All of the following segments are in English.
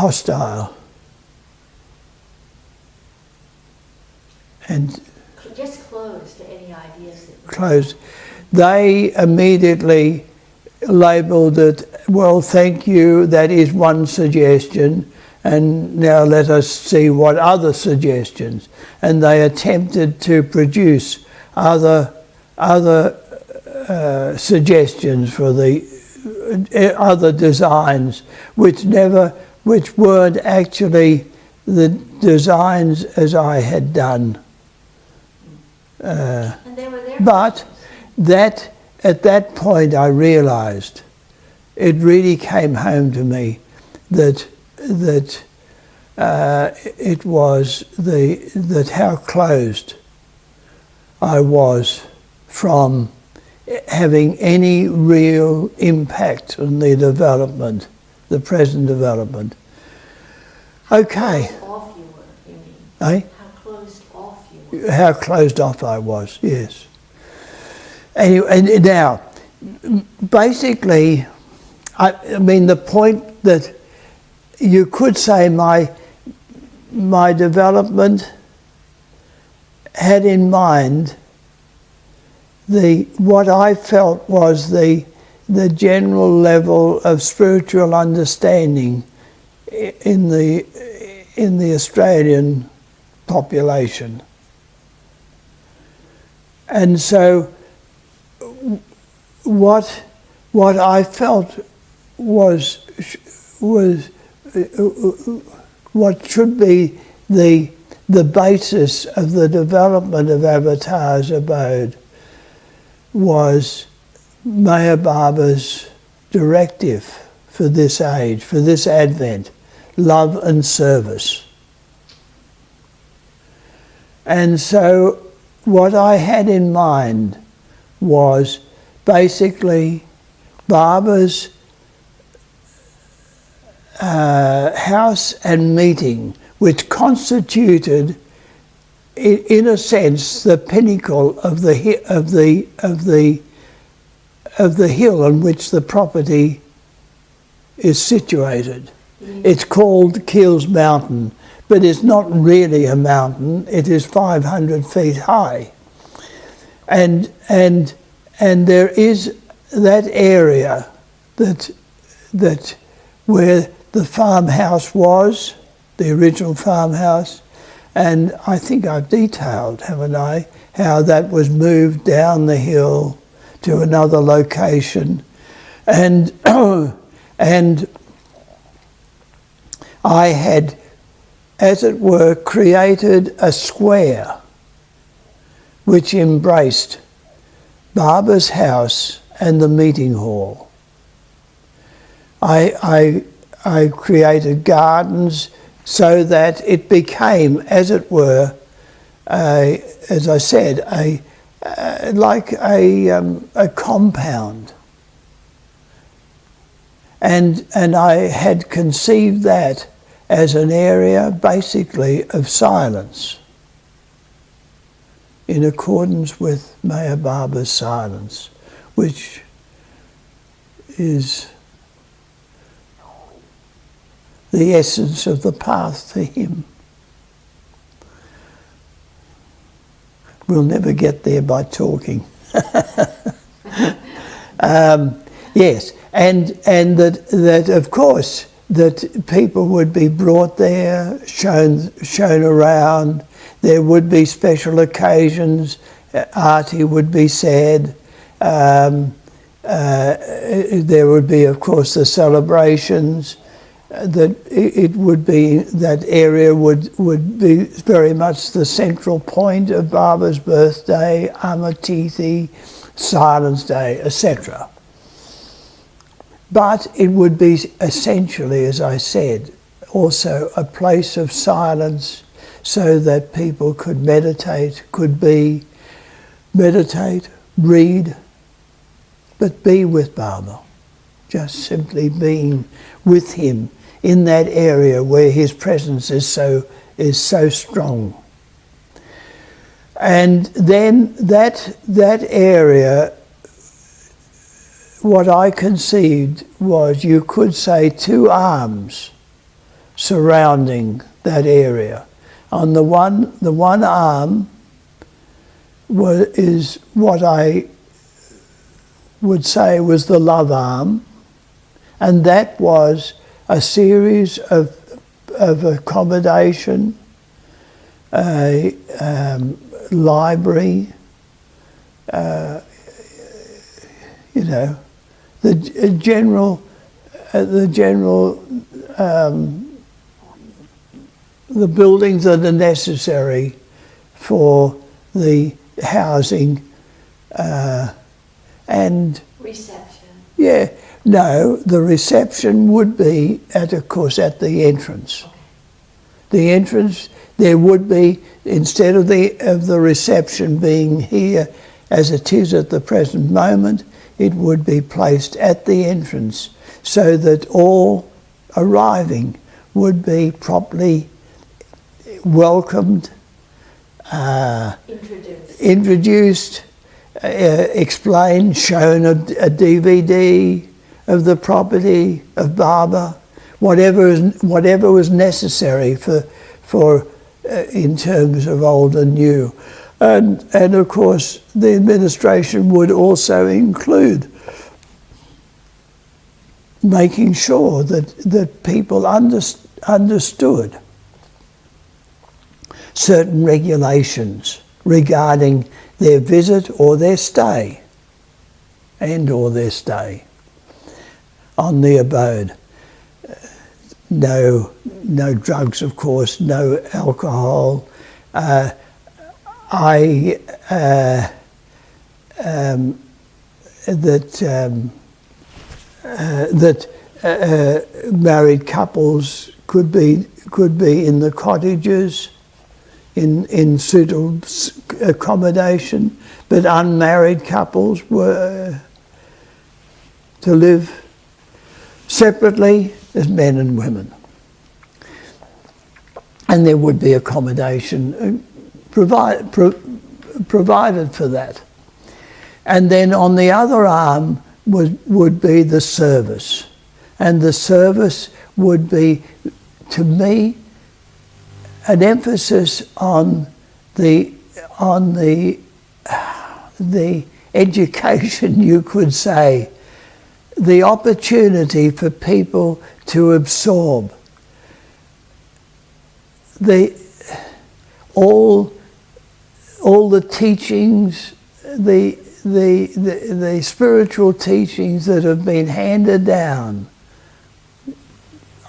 hostile. And just closed to any ideas that closed. They immediately labelled it, well, thank you, that is one suggestion, and now let us see what other suggestions. And they attempted to produce other suggestions for the other designs, which weren't actually the designs as I had done. and they were there. But that at that point I realised, it really came home to me that it was that how closed I was from having any real impact on the development, the present development. Okay. How closed off you were, you mean? Eh? How closed off you were. How closed off I was, yes. Anyway, and now, basically, I mean, the point that you could say my development had in mind what I felt was the general level of spiritual understanding in the Australian population. And so what I felt was what should be the basis of the development of Avatar's abode was Meher Baba's directive for this age, for this advent, love and service. And so what I had in mind was basically Baba's house and meeting, which constituted, in a sense, the pinnacle of the hill on which the property is situated. It's called Keels Mountain, but it's not really a mountain. It is 500 feet high, and there is that area that where the farmhouse was, the original farmhouse, and I think I've detailed, haven't I, how that was moved down the hill to another location, and and I had, as it were, created a square which embraced Baba's house and the meeting hall. I created gardens so that it became, as it were, as I said, like a compound. And I had conceived that as an area basically of silence, in accordance with Meher Baba's silence, which is the essence of the path to him. We'll never get there by talking. Yes, and that of course that people would be brought there, shown around. There would be special occasions. Arti would be said. There would be, of course, the celebrations. That it would be, that area would be very much the central point of Baba's birthday, Amatithi, Silence Day, etc. But it would be essentially, as I said, also a place of silence so that people could meditate, read, but be with Baba, just simply being with him in that area where his presence is so strong. And then that area, what I conceived was, you could say, two arms surrounding that area. On the one arm is what I would say was the love arm, and that was a series of accommodation, a library, you know, the general the buildings that are necessary for the housing and Reception. yeah, no, the reception would be of course at the entrance. Okay. The entrance, there would be, instead of the reception being here as it is at the present moment, it would be placed at the entrance so that all arriving would be properly welcomed, introduced, explained, shown a DVD of the property of Baba, whatever was necessary for in terms of old and new, and of course the administration would also include making sure that people understood certain regulations regarding their visit or their stay or their stay on the abode. No drugs, of course, no alcohol. Married couples could be in the cottages, in suitable accommodation, but unmarried couples were to live separately as men and women. And there would be accommodation provided for that. And then on the other arm would be the service. And the service would be, to me, an emphasis on the education, you could say, the opportunity for people to absorb all the teachings, the spiritual teachings that have been handed down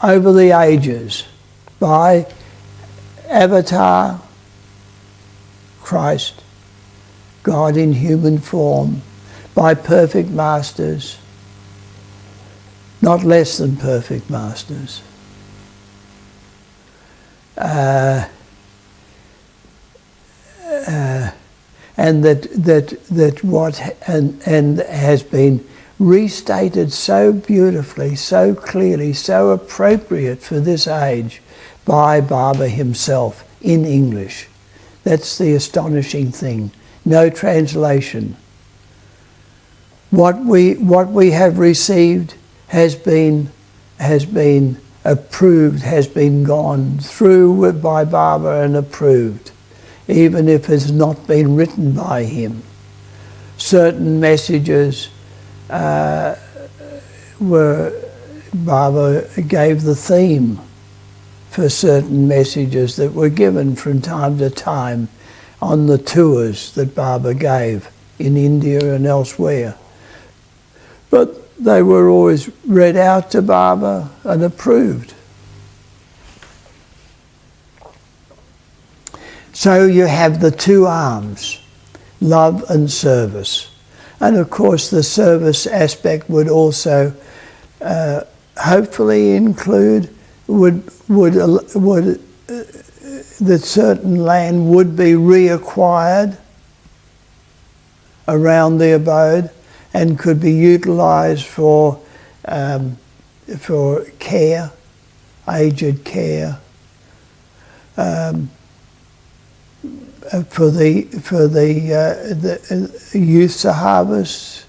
over the ages by Avatar, Christ, God in human form, by perfect masters, not less than perfect masters. And that has been restated so beautifully, so clearly, so appropriate for this age by Baba himself in English. That's the astonishing thing. No translation. What we have received has been approved, has been gone through by Baba and approved, even if it's not been written by him. Certain messages Baba gave the theme for certain messages that were given from time to time on the tours that Baba gave in India and elsewhere. But they were always read out to Baba and approved. So you have the two arms, love and service. And of course the service aspect would also hopefully include that certain land would be reacquired around the abode and could be utilised for care, aged care, for the youth sahavas,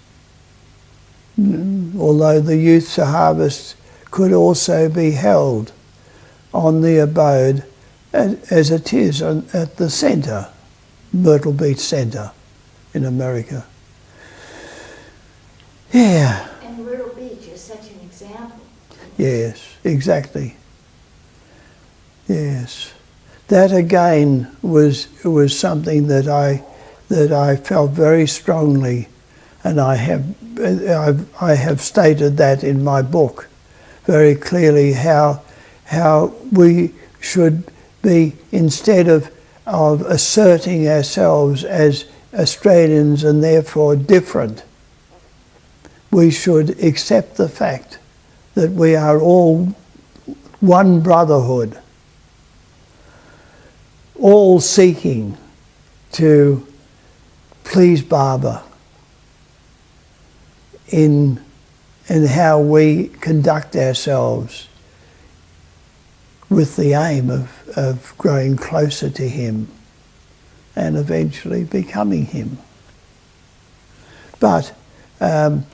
although the youth sahavas could also be held on the abode as it is at the centre, Myrtle Beach Centre in America. Yeah. And Myrtle Beach is such an example. Yes, exactly. Yes. That again was something that I felt very strongly, and I have stated that in my book very clearly, how we should be, instead of asserting ourselves as Australians and therefore different, we should accept the fact that we are all one brotherhood, all seeking to please Baba in how we conduct ourselves, with the aim of growing closer to him and eventually becoming him. But and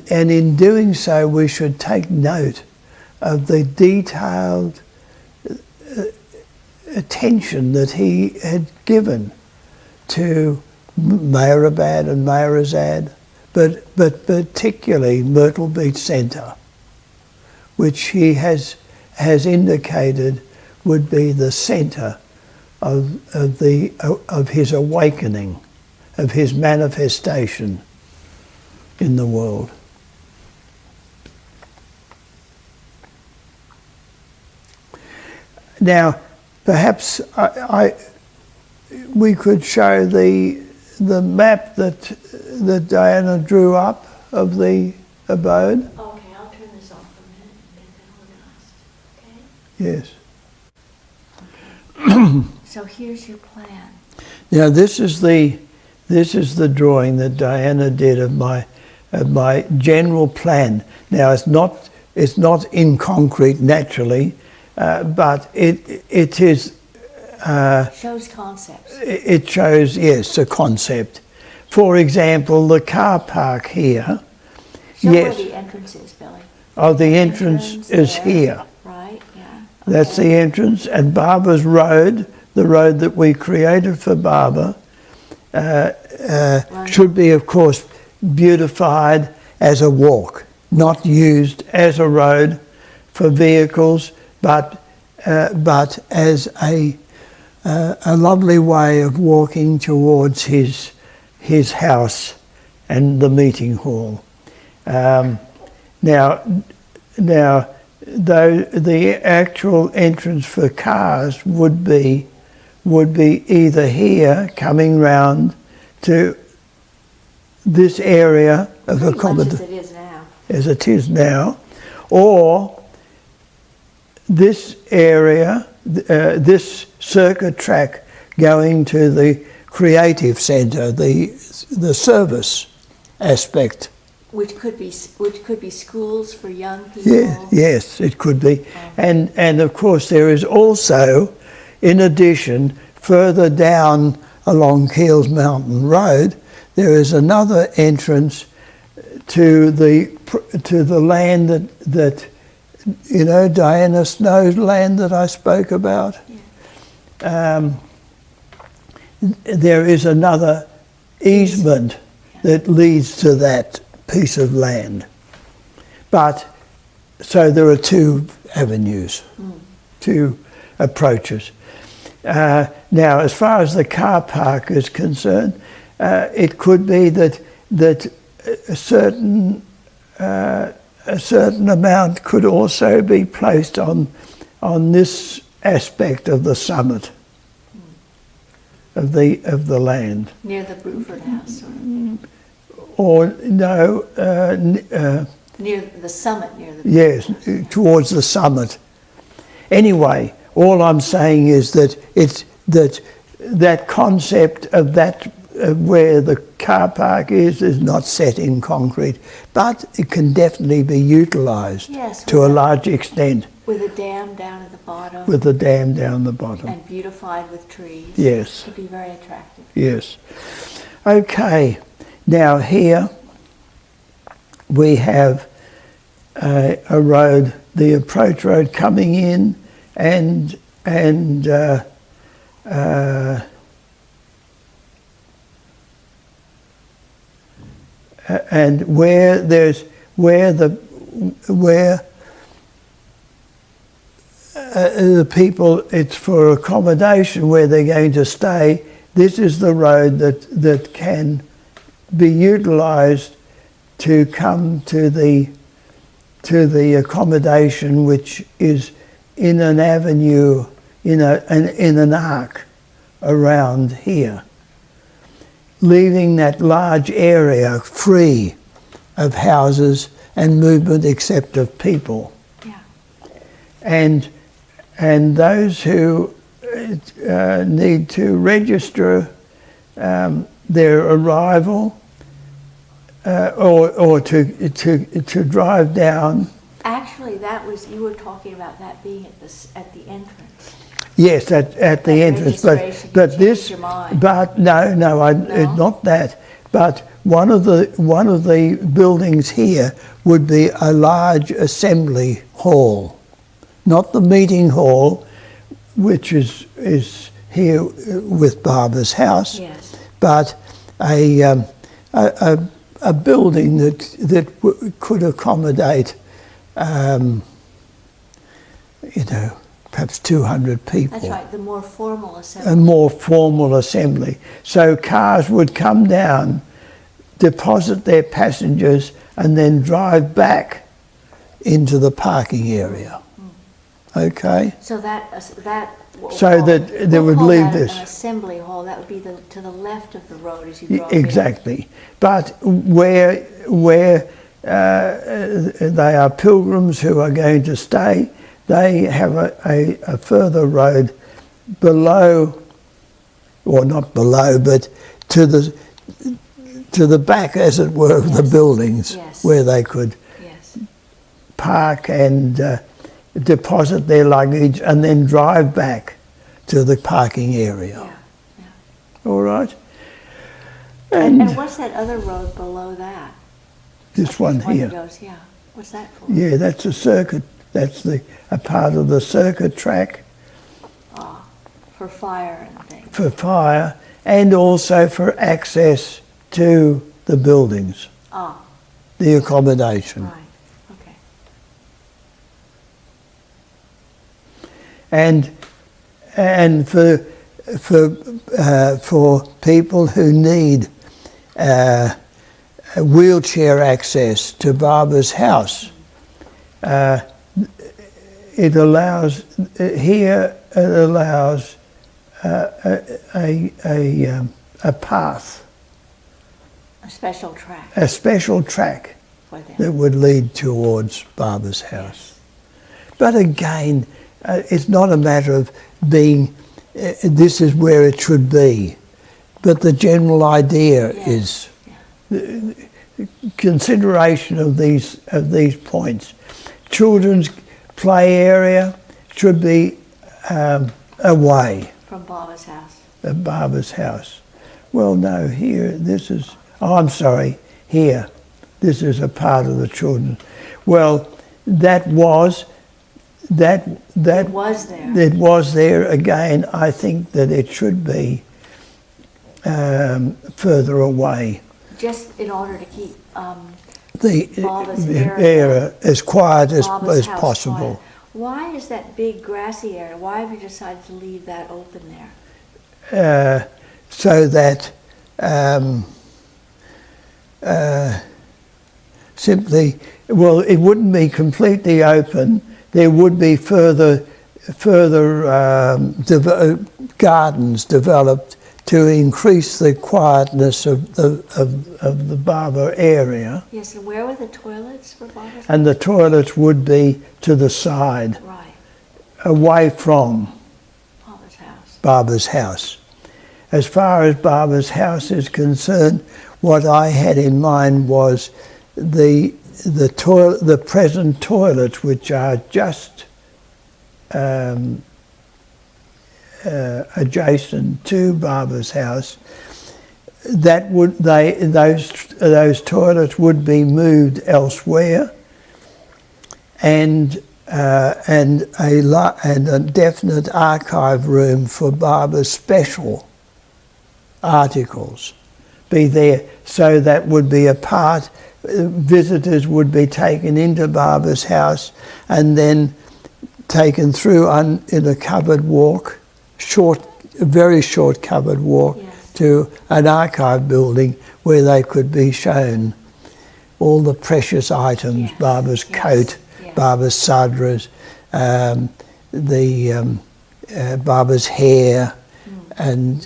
in doing so, we should take note of the detailed attention that he had given to Mehrabad and Mehrazad, but particularly Myrtle Beach Centre, which he has indicated would be the centre of his awakening, of his manifestation in the world. Now, perhaps we could show the map that Diana drew up of the abode. Okay, I'll turn this off for a minute and get that organized. Okay? Yes. So here's your plan. Now this is the drawing that Diana did of my general plan. Now it's not in concrete naturally, but it is. Shows concepts. It shows, yes, a concept. For example, the car park here. Show Yes. where the entrance is, Billy. Oh, the entrance is there, here. Right, yeah. That's Okay. the entrance, and Baba's road, the road that we created for Baba, should be, of course, beautified as a walk, not used as a road for vehicles, but as a lovely way of walking towards his house and the meeting hall. Now, though the actual entrance for cars would be either here, coming round to this area of accommodation As it is now. or this area, this circuit track going to the creative centre, the service aspect. Which could be schools for young people. Yeah, yes, it could be. And of course there is also, in addition, further down along Keels Mountain Road, there is another entrance to the land that you know, Diana Snow's land that I spoke about. Yeah. There is another easement that leads to that piece of land. But, so there are two avenues, two approaches. Now, as far as the car park is concerned, it could be that a certain amount could also be placed on this aspect of the summit of the land. Near the Bruford house, sort of. Or no, Near the summit, near the... yes, towards the summit. Anyway, all I'm saying is that it's that concept of that where the car park is not set in concrete, but it can definitely be utilised to a large extent. With a dam down at the bottom. With the dam down the bottom. And beautified with trees. Yes. It could be very attractive. Yes. Okay. Now here we have a road, the approach road coming in and where the people, it's for accommodation where they're going to stay. This is the road that can be utilised to come to the accommodation, which is in an avenue, in an arc around here, leaving that large area free of houses and movement except of people. Yeah. And those who need to register their arrival or to drive down. Actually, you were talking about that being at the entrance. Yes, at the entrance, but this, but no, it's not that. But one of the buildings here would be a large assembly hall, not the meeting hall, which is here with Barbara's house, yes, but a building that could accommodate, perhaps 200 people. That's right, the more formal assembly. A more formal assembly. So cars would come down, deposit their passengers, and then drive back into the parking area. Okay? So that they would leave this. An assembly hall, that would be to the left of the road as you drove Exactly. But where they are pilgrims who are going to stay, they have a further road below, or not below, but to the back, as it were, of the buildings, yes, where they could yes, park and deposit their luggage and then drive back to the parking area. yeah, yeah. All right? And what's that other road below that? This one here. Goes, yeah. What's that for? Yeah, that's a circuit. That's a part of the circuit track For fire and things. for fire, and also for access to the buildings, the accommodation. Right, okay. And for people who need wheelchair access to Barbara's house, it allows a path, A special track for them. that would lead towards Barbara's house. But again, it's not a matter of being, this is where it should be, but the general idea is consideration of these points. Children's play area should be away From Barbara's house. at Barbara's house. Well, no, here, this is, I'm sorry, here, this is a part of the children. Well, it was there. It was there. Again, I think that it should be further away. Just in order to keep the area as quiet as possible. Quiet. Why is that big grassy area? Why have you decided to leave that open there? So that simply, well, it wouldn't be completely open. There would be further gardens developed to increase the quietness of the Barbara area. Yes, and where were the toilets for Barbara's? And the toilets would be to the side, Right, away from Barbara's house. Barbara's house. As far as Barbara's house is concerned, what I had in mind was the present toilets, which are just adjacent to Barbara's house. Those toilets would be moved elsewhere, and and a definite archive room for Barber's special articles be there, so that would be a part. Visitors would be taken into Barber's house and then taken through in a covered walk, a very short covered walk, Yes. to an archive building where they could be shown all the precious items, Yes. Barber's Yes. coat, Yes. Barber's sadras, Barber's hair, and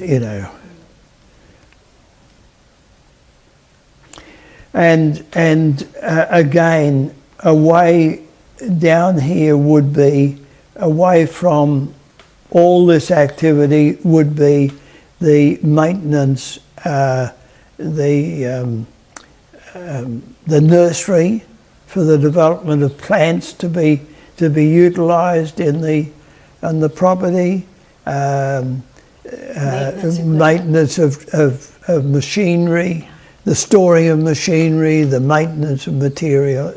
and again, away down here would be, away from all this activity, would be the maintenance, the nursery for the development of plants to be utilised on the property, maintenance of machinery, the storing of machinery, the maintenance of material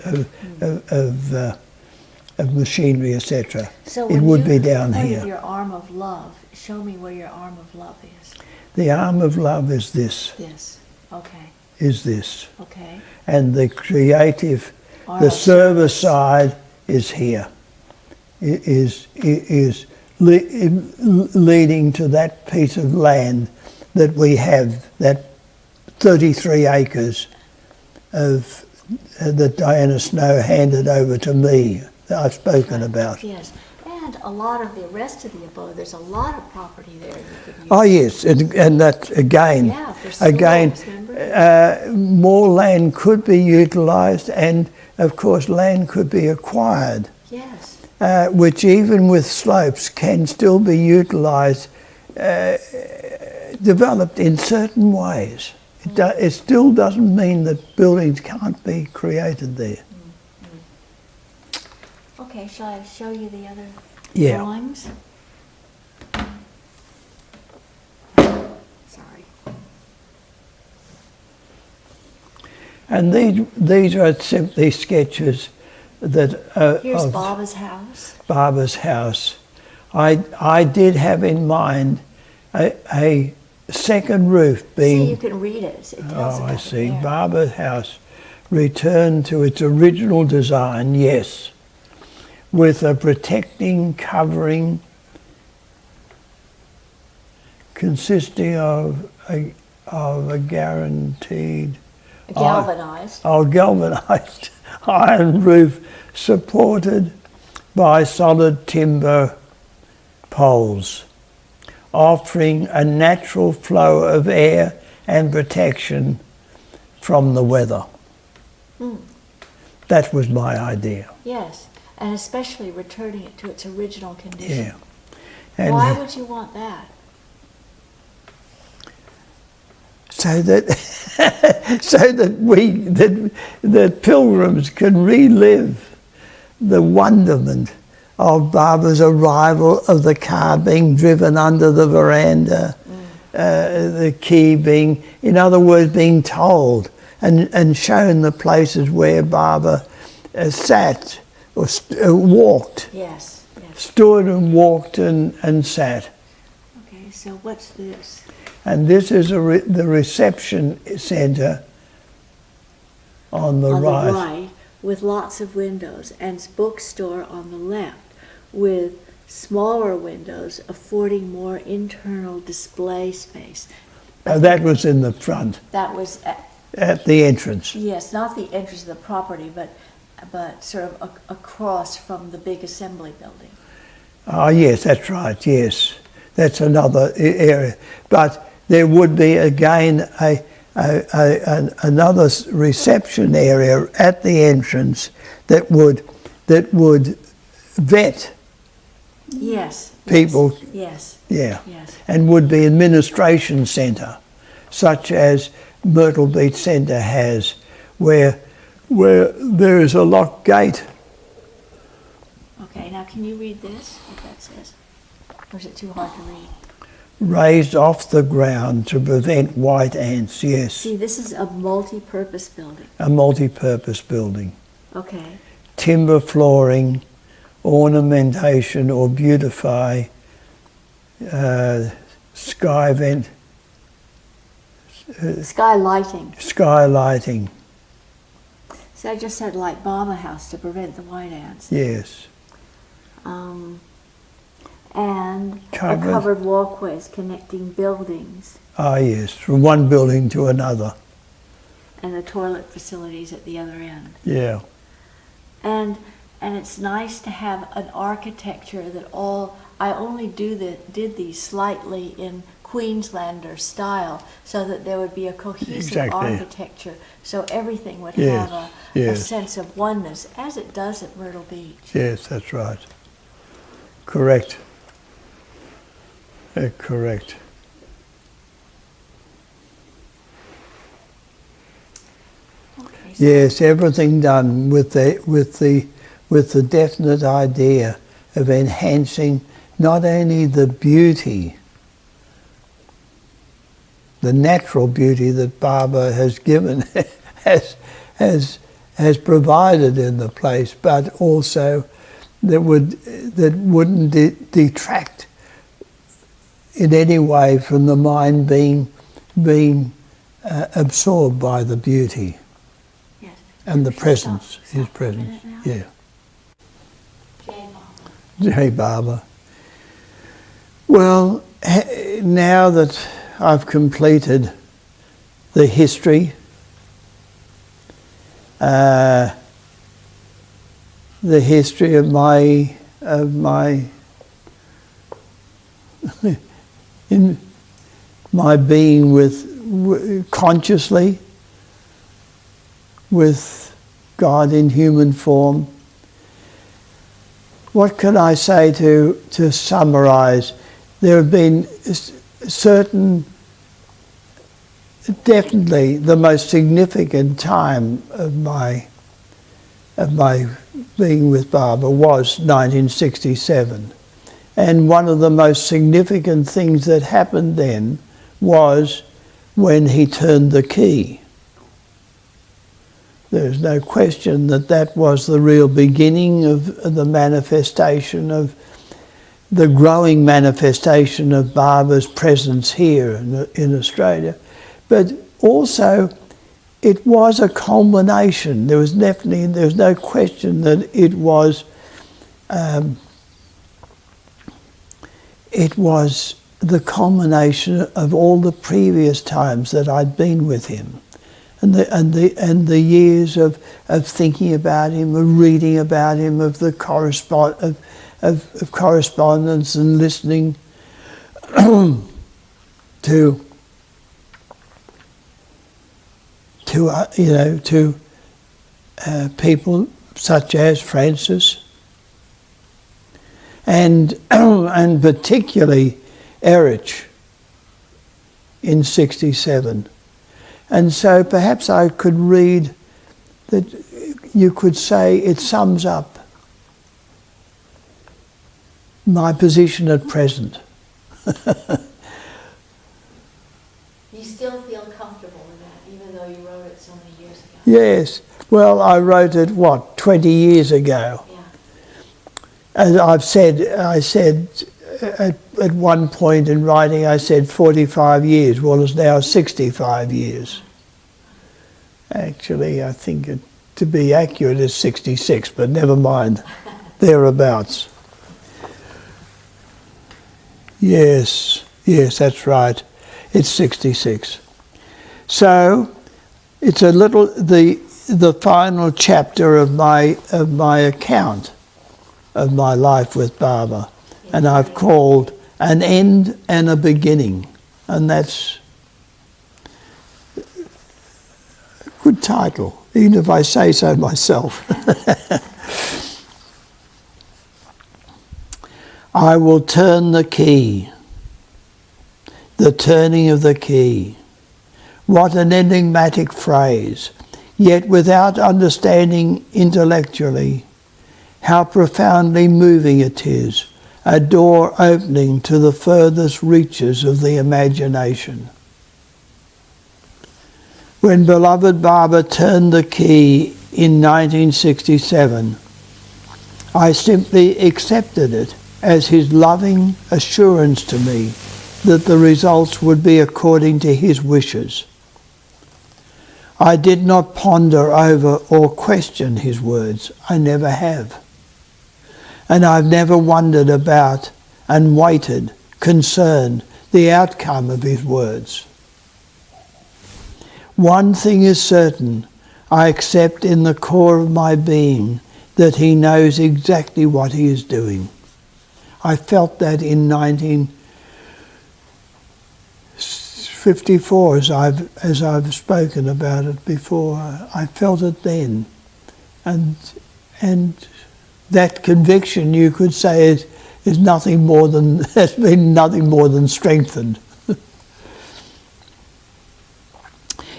of machinery, etc. So It when would you be down pointed here. your arm of love, show me where your arm of love is. The arm of love is this. This. Okay. Is this, Okay. and the creative, Arm the of service side is here. It is leading to that piece of land that we have, that 33 acres of that Diana Snow handed over to me, that I've spoken about. Yes. And a lot of the rest of the abode, there's a lot of property there you could use. Oh yes, and that again, Yeah, for schools, remember? more land could be utilised, and of course land could be acquired, Yes. which even with slopes can still be utilised, developed in certain ways. It still doesn't mean that buildings can't be created there. Okay, shall I show you the other Yeah. drawings? Sorry. And these are simply sketches that Here's of Baba's house. Barber's house. I did have in mind a second roof being. See, you can read it. It tells Oh, about I it see. there. Barber's house returned to its original design, yes, with a protecting covering consisting of a guaranteed Galvanized. galvanized iron roof supported by solid timber poles, offering a natural flow of air and protection from the weather. That was my idea. Yes, and especially returning it to its original condition. Yeah. And Why would you want that? so that that pilgrims can relive the wonderment of Barber's arrival, of the car being driven under the veranda, the key being, in other words, being told and shown the places where Barber sat or walked, Yes, yes. stood and walked and sat. Okay, so what's this? And this is the reception centre on the On right. the right, with lots of windows, and bookstore on the left, with smaller windows affording more internal display space. That was in the front, That was, at the entrance. yes, not the entrance of the property, but sort of across from the big assembly building. Oh yes, that's right, yes. That's another area. But there would be again another reception area at the entrance that would vet Yes. people. Yes. Yeah. Yes. And would be administration centre, such as Myrtle Beach Centre has, where there is a locked gate. Okay, now can you read this, what that says? Or is it too hard to read? Raised off the ground to prevent white ants, yes. See, this is a multi-purpose building. A multi-purpose building. Okay. Timber flooring, ornamentation or beautify, sky vent, skylighting. So I just said like Barber House to prevent the white ants. Yes. And covered walkways connecting buildings. Ah, yes, from one building to another. And the toilet facilities at the other end. Yeah. And it's nice to have an architecture that I only did these slightly in Queenslander style so that there would be a cohesive architecture, so everything would have a sense of oneness, as it does at Myrtle Beach. Yes, that's right. Correct. Correct. Okay, so Yes, everything done with the definite idea of enhancing not only the beauty, the natural beauty that Barber has given, has provided in the place, but also that wouldn't detract in any way from the mind being absorbed by the beauty. Yes. And the presence, his presence. Yeah. J. Barber. Well, now that I've completed the history, of in my being consciously with God in human form. What can I say to summarize? There have been certain, definitely the most significant time of my being with Barber was 1967. And one of the most significant things that happened then was when he turned the key. There's no question that was the real beginning of the manifestation of the growing manifestation of Barber's presence here in Australia. But also it was a culmination. There was no question that it was the culmination of all the previous times that I'd been with him, and the years of thinking about him, of reading about him, of the correspondence and listening to people such as Francis, and particularly Erich in 1967. And so perhaps I could read that you could say it sums up my position at present. You still feel comfortable in that, even though you wrote it so many years ago? Yes. Well, I wrote it, 20 years ago. Yeah. As I said at one point in writing, I said 45 years. Well, it's now 65 years. Actually, I think to be accurate is 66, but never mind. Thereabouts. Yes, that's right. It's 66. So it's the final chapter of my account of my life with Barber, and I've called An End and a Beginning, and that's a good title, even if I say so myself. I will turn the key. The turning of the key. What an enigmatic phrase, yet without understanding intellectually how profoundly moving it is, a door opening to the furthest reaches of the imagination. When beloved Barber turned the key in 1967, I simply accepted it as his loving assurance to me that the results would be according to his wishes. I did not ponder over or question his words. I never have. And I've never wondered about and waited, concerned, the outcome of his words. One thing is certain, I accept in the core of my being that he knows exactly what he is doing. I felt that in 1954, as I've spoken about it before. I felt it then, and that conviction, you could say, is nothing more than has been nothing more than strengthened.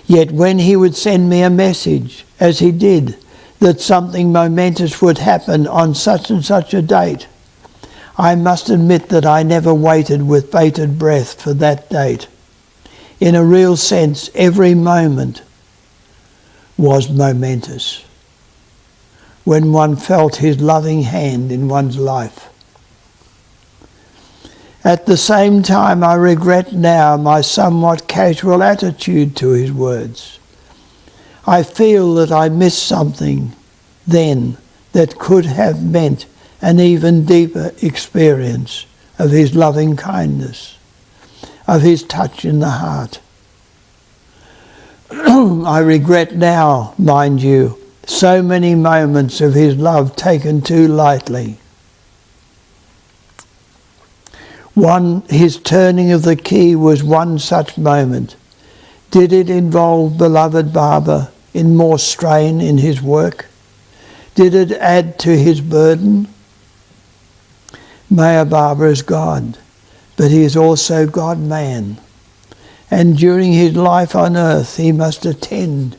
Yet when he would send me a message, as he did, that something momentous would happen on such and such a date, I must admit that I never waited with bated breath for that date. In a real sense, every moment was momentous when one felt his loving hand in one's life. At the same time, I regret now my somewhat casual attitude to his words. I feel that I missed something then that could have meant an even deeper experience of his loving kindness, of his touch in the heart. I regret now, mind you, so many moments of his love taken too lightly. His turning of the key was one such moment. Did it involve beloved Baba in more strain in his work? Did it add to his burden? Meher Baba is God, but he is also God-man. And during his life on earth, he must attend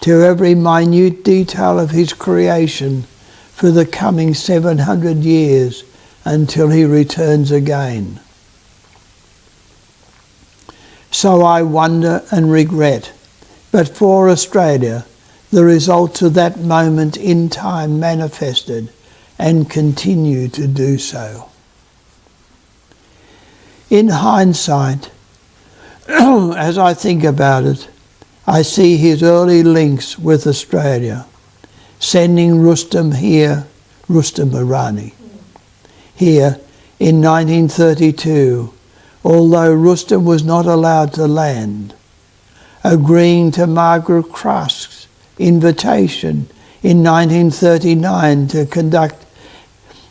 to every minute detail of his creation for the coming 700 years until he returns again. So I wonder and regret, but for Australia, the results of that moment in time manifested and continue to do so. In hindsight, as I think about it, I see his early links with Australia, sending Rustam Irani, here in 1932, although Rustam was not allowed to land, agreeing to Margaret Crusk's invitation in 1939 to conduct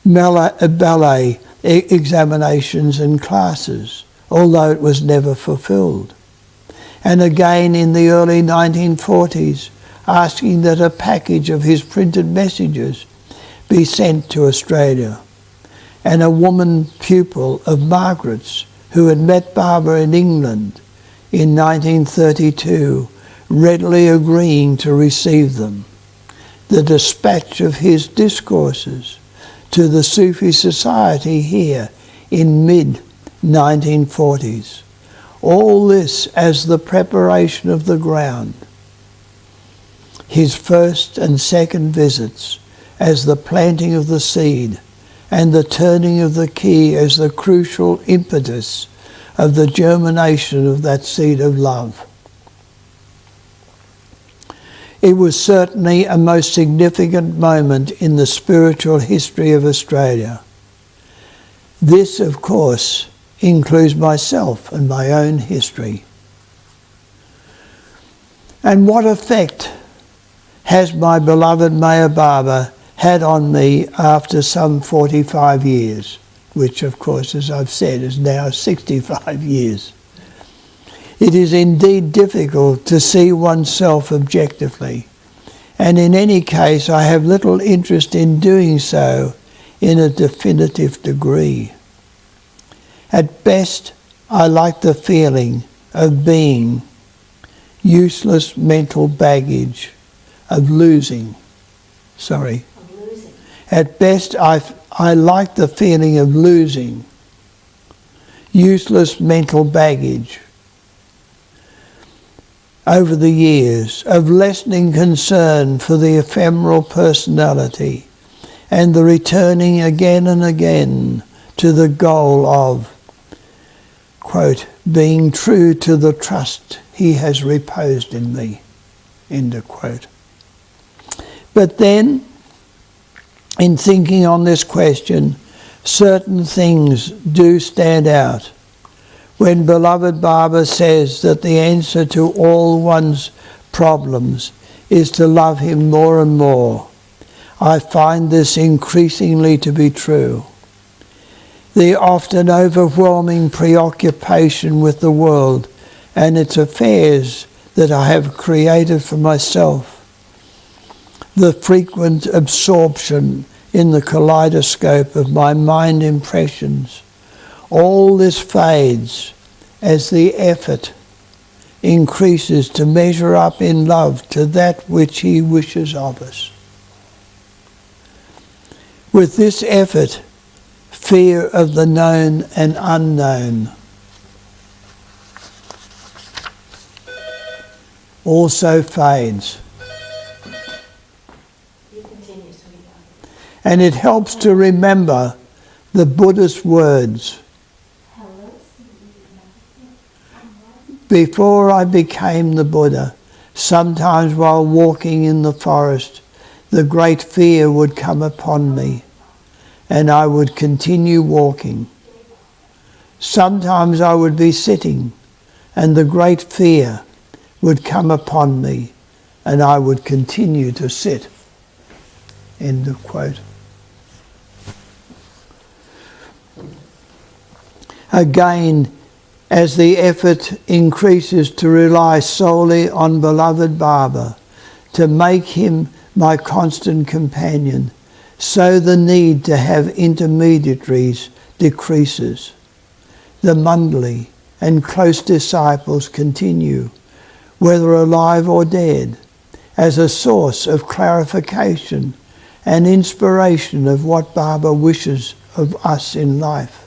ballet examinations and classes, although it was never fulfilled. And again in the early 1940s, asking that a package of his printed messages be sent to Australia. And a woman pupil of Margaret's who had met Baba in England in 1932, readily agreeing to receive them. The dispatch of his discourses to the Sufi society here in mid-1940s. All this as the preparation of the ground. His first and second visits as the planting of the seed, and the turning of the key as the crucial impetus of the germination of that seed of love. It was certainly a most significant moment in the spiritual history of Australia. This, of course, includes myself and my own history. And what effect has my beloved Meher Baba had on me after some 45 years, which of course, as I've said, is now 65 years. It is indeed difficult to see oneself objectively, and in any case I have little interest in doing so in a definitive degree. At best, I like the feeling of being useless mental baggage, of losing. At best, I like the feeling of losing useless mental baggage over the years, of lessening concern for the ephemeral personality and the returning again and again to the goal of, quote, being true to the trust he has reposed in me, end of quote. But then, in thinking on this question, certain things do stand out. When beloved Baba says that the answer to all one's problems is to love him more and more, I find this increasingly to be true. The often overwhelming preoccupation with the world and its affairs that I have created for myself, the frequent absorption in the kaleidoscope of my mind impressions, all this fades as the effort increases to measure up in love to that which he wishes of us. With this effort, fear of the known and unknown also fades. And it helps to remember the Buddha's words. Before I became the Buddha, sometimes while walking in the forest, the great fear would come upon me, and I would continue walking. Sometimes I would be sitting, and the great fear would come upon me, and I would continue to sit. End of quote. Again, as the effort increases to rely solely on beloved Baba, to make him my constant companion, so the need to have intermediaries decreases. The Mandali and close disciples continue, whether alive or dead, as a source of clarification and inspiration of what Baba wishes of us in life.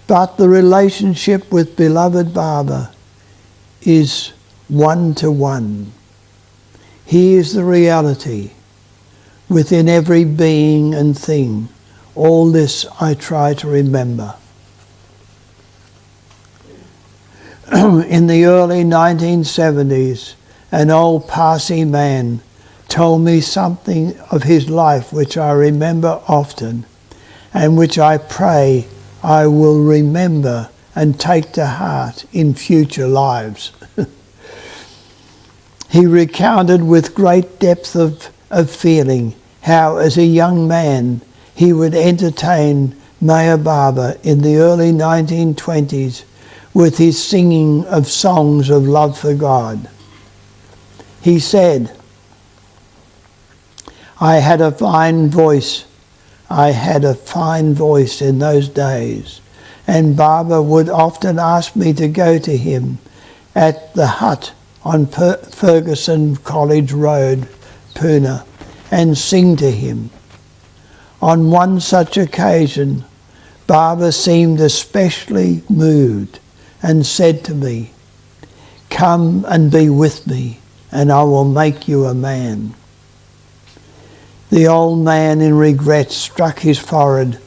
But the relationship with beloved Baba is one-to-one. He is the reality within every being and thing. All this I try to remember. In the early 1970s, an old Parsi man told me something of his life which I remember often and which I pray I will remember and take to heart in future lives. He recounted with great depth of feeling how, as a young man, he would entertain Meher Baba in the early 1920s with his singing of songs of love for God. He said, I had a fine voice in those days, and Baba would often ask me to go to him at the hut on Ferguson College Road, Pune, and sing to him. On one such occasion, Baba seemed especially moved and said to me, come and be with me, and I will make you a man. The old man in regret struck his forehead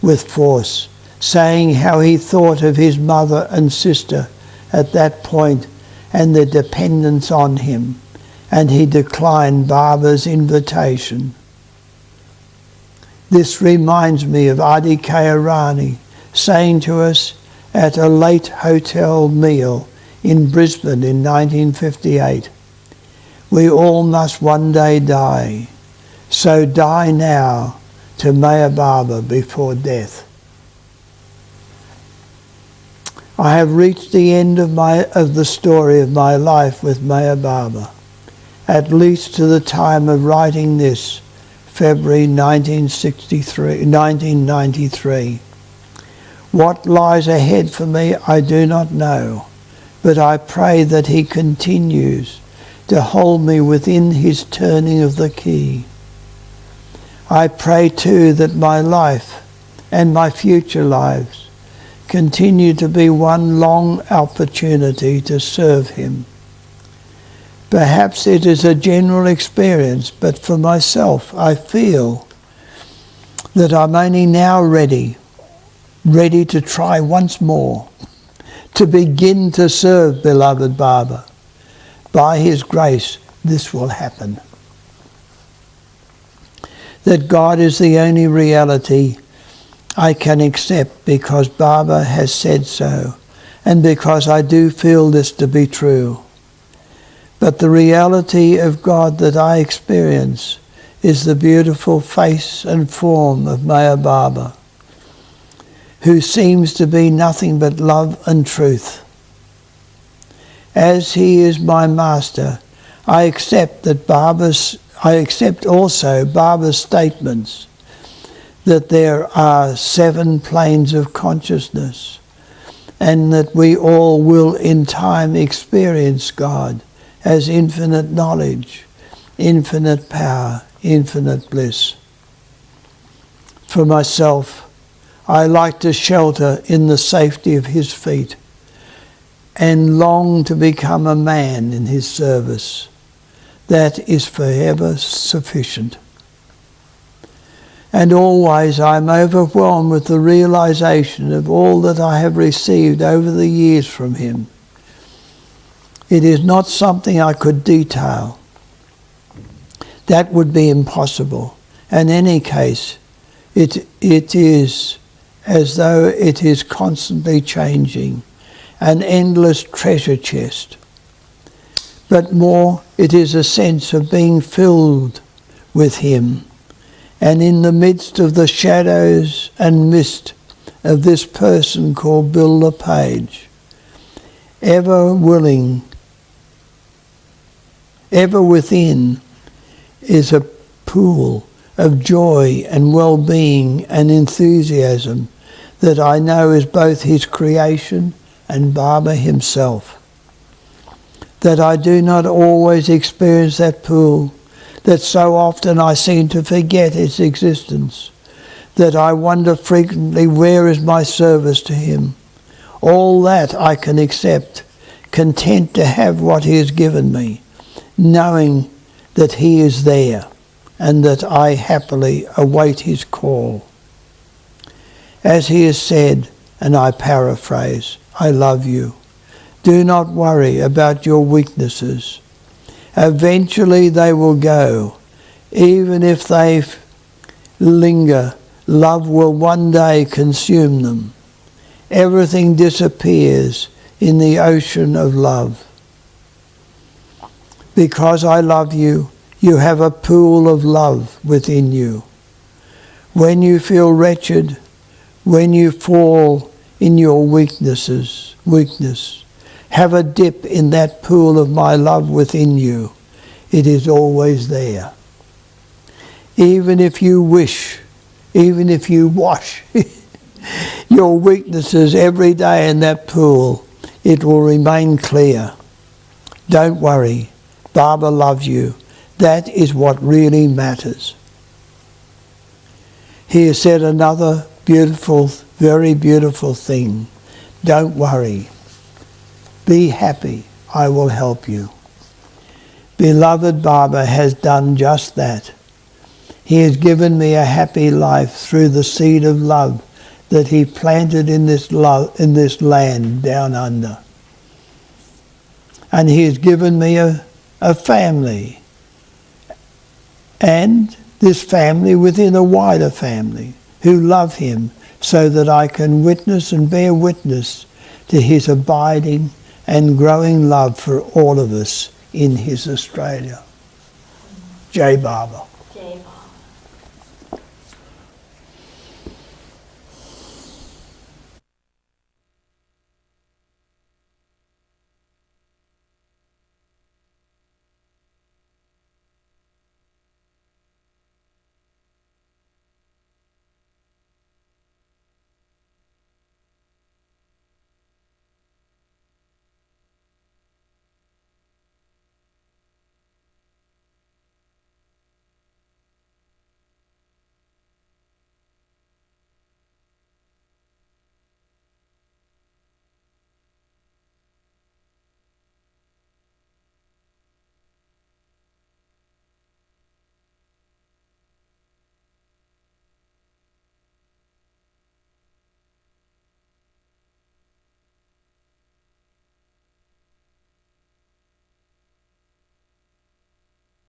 with force, saying how he thought of his mother and sister at that point and their dependence on him, and he declined Baba's invitation. This reminds me of Adi Kayarani saying to us at a late hotel meal in Brisbane in 1958, we all must one day die. So die now to Meher Baba before death. I have reached the end of the story of my life with Meher Baba, at least to the time of writing this, February 1993. What lies ahead for me I do not know, but I pray that he continues to hold me within his turning of the key. I pray too that my life and my future lives continue to be one long opportunity to serve him. Perhaps it is a general experience, but for myself I feel that I'm only now ready to try once more, to begin to serve beloved Baba. By his grace, this will happen. That God is the only reality I can accept because Baba has said so, and because I do feel this to be true. But the reality of God that I experience is the beautiful face and form of Meher Baba, who seems to be nothing but love and truth. As he is my master, I accept also Baba's statements that there are 7 planes of consciousness, and that we all will in time experience God as infinite knowledge, infinite power, infinite bliss. For myself, I like to shelter in the safety of his feet and long to become a man in his service. That is forever sufficient. And always I am overwhelmed with the realization of all that I have received over the years from him. It is not something I could detail. That would be impossible. In any case, it is as though it is constantly changing, an endless treasure chest. But more, it is a sense of being filled with him. And in the midst of the shadows and mist of this person called Bill LePage, ever within is a pool of joy and well-being and enthusiasm that I know is both his creation and Baba himself. That I do not always experience that pool, that so often I seem to forget its existence, that I wonder frequently where is my service to him. All that I can accept, content to have what he has given me, knowing that he is there and that I happily await his call. As he has said, and I paraphrase, I love you. Do not worry about your weaknesses. Eventually they will go. Even if they linger, love will one day consume them. Everything disappears in the ocean of love. Because I love you, you have a pool of love within you. When you feel wretched, when you fall in your weakness, have a dip in that pool of my love within you. It is always there. Even if you wish, even if you wash your weaknesses every day in that pool, it will remain clear. Don't worry. Baba loves you. That is what really matters. He has said another beautiful, very beautiful thing. Don't worry. Be happy. I will help you. Beloved Baba has done just that. He has given me a happy life through the seed of love that he planted in this land down under. And he has given me a family, and this family within a wider family who love him, so that I can witness and bear witness to his abiding and growing love for all of us in his Australia. Jai Baba.